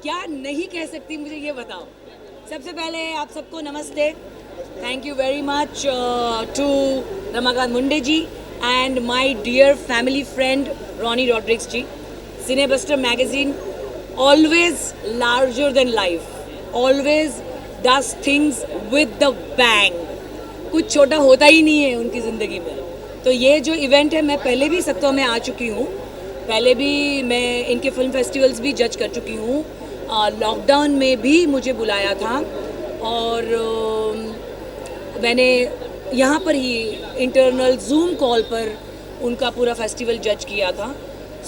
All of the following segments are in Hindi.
क्या नहीं कह सकती मुझे ये बताओ। सबसे पहले आप सबको नमस्ते। Thank you very much to Ramakant Munde ji and my dear family friend Ronnie Rodriguez ji. Cinebuster magazine always larger than life, always does things with the bang. कुछ छोटा होता ही नहीं है उनकी ज़िंदगी में। तो ये जो इवेंट है, मैं पहले भी सत्वा में आ चुकी हूँ, पहले भी मैं इनके फिल्म फेस्टिवल्स भी जज कर चुकी हूँ। लॉकडाउन में भी मुझे बुलाया था और मैंने यहाँ पर ही इंटरनल जूम कॉल पर उनका पूरा फेस्टिवल जज किया था।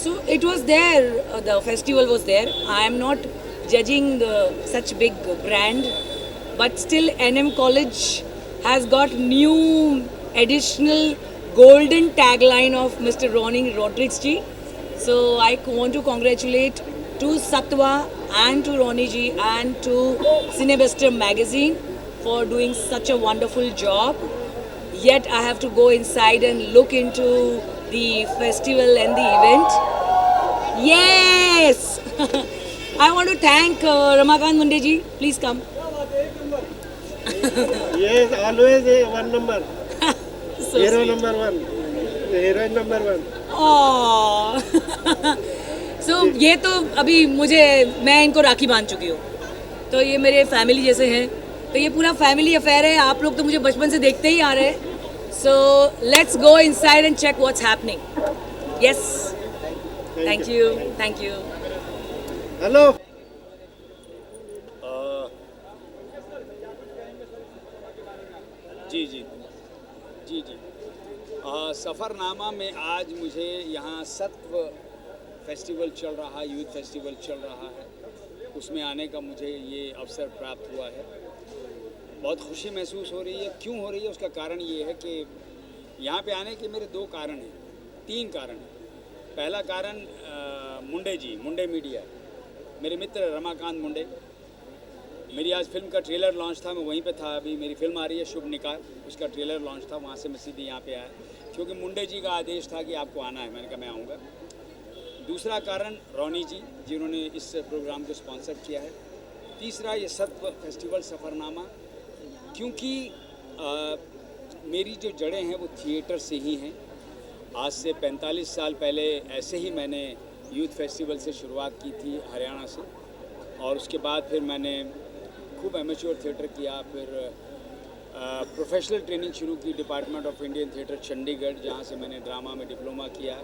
So it was there, the festival was there. I am not judging such big brand, but still NM college has got new additional golden tagline of Mr. Ronnie Rodriguez ji. So I want to congratulate to Satwa and to Ronnie ji and to Cinebuster magazine for doing such a wonderful job. Yet I have to go inside and look into the festival and the event. Yes! I want to thank Ramakant Munde ji. Please come. Yes, always one number. So Hero sweet. number one. Heroine number one. So ये तो अभी मुझे, मैं इनको राखी बांध चुकी हूँ, तो ये मेरे फैमिली जैसे हैं। तो ये पूरा फैमिली अफेयर है। आप लोग तो मुझे बचपन से देखते ही आ रहे हैं। So let's go inside and check what's happening. Yes, thank you, thank you. Hello. जी जी जी जी सफ़रनामा में आज मुझे यहाँ सत्व फेस्टिवल चल रहा है, यूथ फेस्टिवल चल रहा है, उसमें आने का मुझे ये अवसर प्राप्त हुआ है। बहुत खुशी महसूस हो रही है। क्यों हो रही है उसका कारण ये है कि यहाँ पे आने के मेरे 2 कारण हैं, 3 कारण हैं। पहला कारण मुंडे जी, मुंडे मीडिया, मेरे मित्र रमाकांत मुंडे। मेरी आज फिल्म का ट्रेलर लॉन्च था, मैं वहीं पे था। अभी मेरी फिल्म आ रही है शुभ निकाल, उसका ट्रेलर लॉन्च था, वहाँ से मैं सीधे यहाँ पे आया क्योंकि मुंडे जी का आदेश था कि आपको आना है। मैंने कहा मैं आऊँगा। दूसरा कारण रॉनी जी, जिन्होंने इस प्रोग्राम को स्पॉन्सर किया है। तीसरा ये सत्व फेस्टिवल सफ़रनामा, क्योंकि मेरी जो जड़ें हैं वो थिएटर से ही हैं। आज से 45 साल पहले ऐसे ही मैंने यूथ फेस्टिवल से शुरुआत की थी हरियाणा से, और उसके बाद फिर मैंने खूब एमेच्योर थिएटर किया। फिर प्रोफेशनल ट्रेनिंग शुरू की department of Indian theatre Chandigarh, जहाँ से मैंने ड्रामा में डिप्लोमा किया,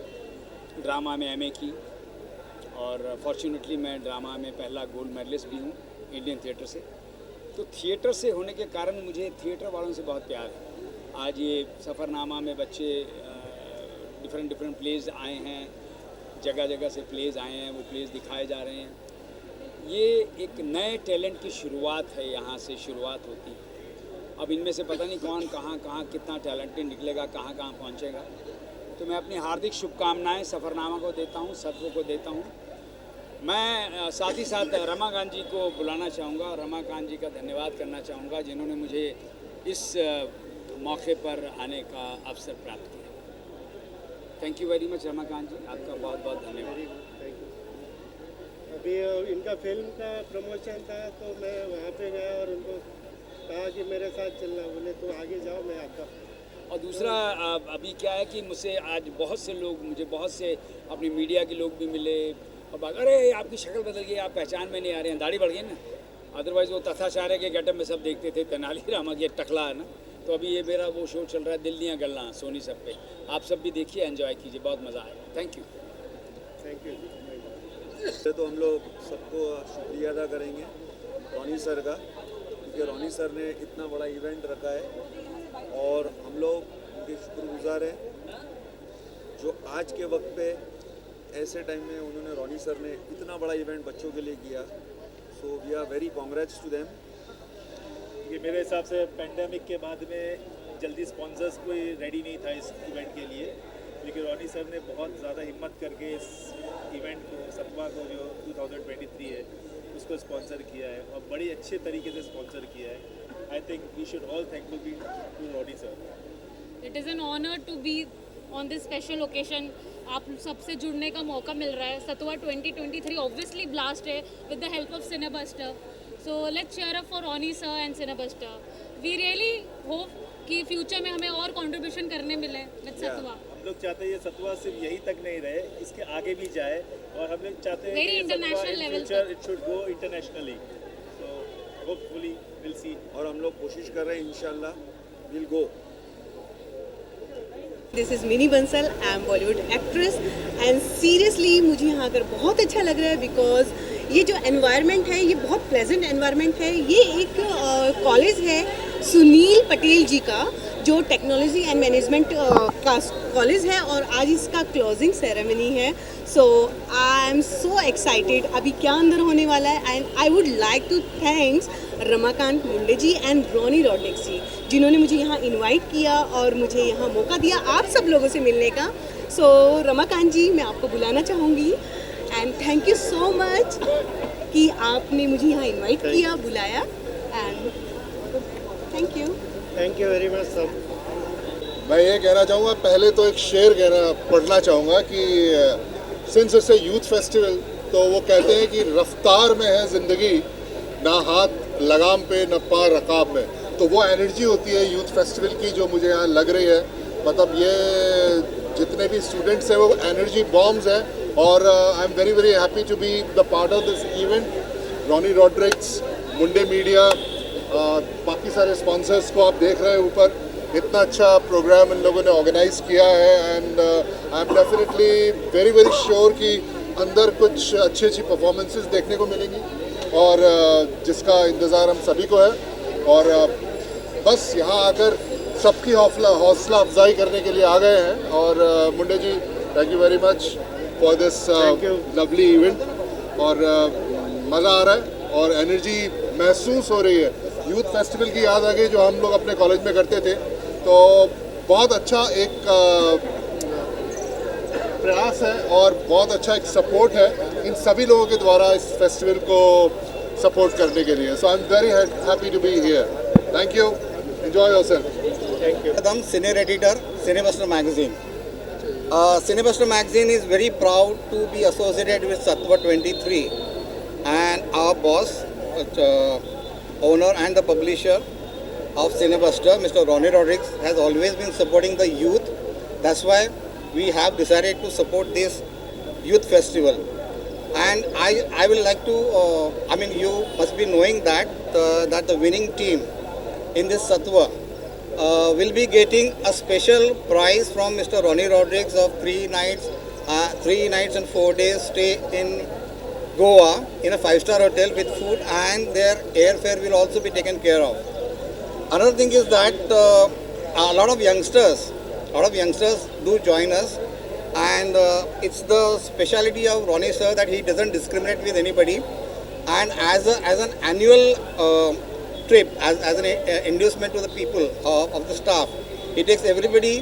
ड्रामा में MA की, और फॉर्चुनेटली मैं ड्रामा में पहला गोल्ड मेडलिस्ट भी हूँ इंडियन थिएटर से। तो थिएटर से होने के कारण मुझे थिएटर वालों से बहुत प्यार है। आज ये सफ़रनामा में बच्चे डिफरेंट प्लेज आए हैं, जगह जगह से प्लेज आए हैं, वो प्लेज दिखाए जा रहे हैं। ये एक नए टैलेंट की शुरुआत है, यहाँ से शुरुआत होती है। अब इनमें से पता नहीं कौन कहाँ कितना टैलेंटेड निकलेगा, कहाँ पहुँचेगा। तो मैं अपनी हार्दिक शुभकामनाएं सफ़रनामा को देता हूँ, सत्व को देता हूँ। मैं साथ ही साथ रमाकांत जी को बुलाना चाहूँगा, रमाकांत जी का धन्यवाद करना चाहूँगा, जिन्होंने मुझे इस मौके पर आने का अवसर प्राप्त किया। Thank you very much Ramakant ji, आपका बहुत बहुत धन्यवाद। अभी इनका फिल्म का प्रमोशन था तो मैं वहाँ पे गया और उनको कहा कि मेरे साथ चलना। बोले तो आगे जाओ, मैं आता। और दूसरा अभी क्या है कि मुझसे आज बहुत से लोग, मुझे बहुत से अपनी मीडिया के लोग भी मिले और बात, अरे आपकी शक्ल बदल गई, आप पहचान में नहीं आ रहे हैं, दाढ़ी बढ़ गई ना। अदरवाइज़ वो तथाचार्य के गेटअप में सब देखते थे, तेनालीरामा की टकला है ना। तो अभी ये मेरा वो शो चल रहा है दिल दियाँ गल्ला सोनी सब पे, आप सब भी देखिए, एंजॉय कीजिए, बहुत मज़ा आएगा। Thank you. Thank you. तो हम लोग सबको शुक्रिया अदा करेंगे रॉनी सर का, क्योंकि रॉनी सर ने इतना बड़ा इवेंट रखा है और हम लोग उनके शुक्रगुजार हैं जो आज के वक्त पे ऐसे टाइम में उन्होंने, रॉनी सर ने इतना बड़ा इवेंट बच्चों के लिए किया। So we are very congrats to them. ये मेरे हिसाब से पेंडेमिक के बाद में जल्दी स्पॉन्सर्स कोई रेडी नहीं था इस इवेंट के लिए, लेकिन रॉनी सर ने बहुत ज़्यादा हिम्मत करके इस इवेंट को, सत्वा को जो 2023 है उसको स्पॉन्सर किया है और बड़ी अच्छे तरीके से स्पॉन्सर किया है। I think we should all thankful be to Ronnie sir. It is an honor to be on this special occasion आप सबसे जुड़ने का मौका मिल रहा है. सतवा 2023 ऑब्वियसली ब्लास्ट है with the help of Cinebuster. So let's cheer up for Ronnie sir and Cinebuster. We really hope कि फ्यूचर में हमें और कंट्रीब्यूशन करने मिले विद सतवा. हम लोग चाहते हैं ये सतवा सिर्फ यही तक नहीं रहे, इसके आगे भी जाए, और हम लोग चाहते हैं Very कि international level तक. It should go internationally. So hopefully will see. और हम लोग कोशिश कर रहे हैं, इंशाल्लाह will go. This is mini Bansal. I am Bollywood actress and seriously मुझे यहाँ आकर बहुत अच्छा लग रहा है बिकॉज ये जो एनवायरनमेंट है ये बहुत प्लेजेंट एनवायरनमेंट है. ये एक कॉलेज है सुनील पटेल जी का जो टेक्नोलॉजी एंड मैनेजमेंट का कॉलेज है और आज इसका क्लोजिंग सेरेमनी है. So I am so excited. अभी क्या अंदर होने वाला है and I would like to thanks Ramakant Munde ji and Ronnie Rodricks ji जिन्होंने मुझे यहाँ इनवाइट किया और मुझे यहाँ मौका दिया आप सब लोगों से मिलने का. सो रमाकांत जी मैं आपको बुलाना चाहूँगी and thank you so much कि आपने मुझे यहाँ इनवाइट किया, बुलाया and thank you very much सब. मैं ये कहना चाहूँगा, पहले तो एक शेर पढ़ना चाहूँगा कि since it's a youth festival तो वो कहते हैं कि रफ्तार में है ज़िंदगी, ना हाथ लगाम पे न पार रकाब में. तो वो एनर्जी होती है यूथ फेस्टिवल की जो मुझे यहाँ लग रही है. मतलब ये जितने भी स्टूडेंट्स हैं वो एनर्जी बॉम्ब्स हैं और I am very very happy to be the part of this event. Ronnie Rodrigues, Munde media, बाकी सारे स्पॉन्सर्स को आप देख रहे हैं ऊपर. इतना अच्छा प्रोग्राम इन लोगों ने ऑर्गेनाइज किया है and I am definitely very very sure कि अंदर कुछ अच्छी अच्छी परफॉर्मेंसेस देखने को मिलेंगी और जिसका इंतज़ार हम सभी को है. और बस यहाँ आकर सबकी हौसला अफजाई करने के लिए आ गए हैं. और Munde ji thank you very much for this lovely event. और मज़ा आ रहा है और एनर्जी महसूस हो रही है. यूथ फेस्टिवल की याद आ गई जो हम लोग अपने कॉलेज में करते थे. तो बहुत अच्छा एक प्रयास है और बहुत अच्छा एक सपोर्ट है इन सभी लोगों के द्वारा इस फेस्टिवल को सपोर्ट करने के लिए. So I am very happy to be here. Thank you. Enjoy yourself. Thank you. I'm senior editor, Cinebuster magazine. Cinebuster magazine is very proud to be associated with Satwa 23, and our boss, owner and the publisher of Cinebuster, Mr. Ronnie Rodriguez, has always been supporting the youth. That's why we have decided to support this youth festival. And I will like to, you must be knowing that that the winning team in this Satwa will be getting a special prize from Mr. Ronnie Rodriguez of 3 nights and 4 days stay in Goa in a 5-star hotel with food, and their airfare will also be taken care of. Another thing is that a lot of youngsters do join us, and it's the speciality of Ronnie sir that he doesn't discriminate with anybody. And as an annual trip, as an inducement to the people of the staff, he takes everybody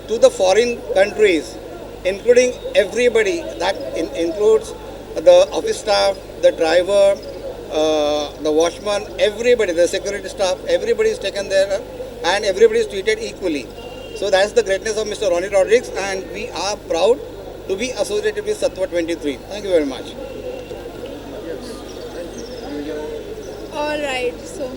to the foreign countries, including everybody. That includes the office staff, the driver, the watchman, everybody, the security staff, everybody is taken there and everybody is treated equally. So that's the greatness of Mr. Ronnie Rodriguez, and we are proud to be associated with Satwa 23. Thank you very much. All right, so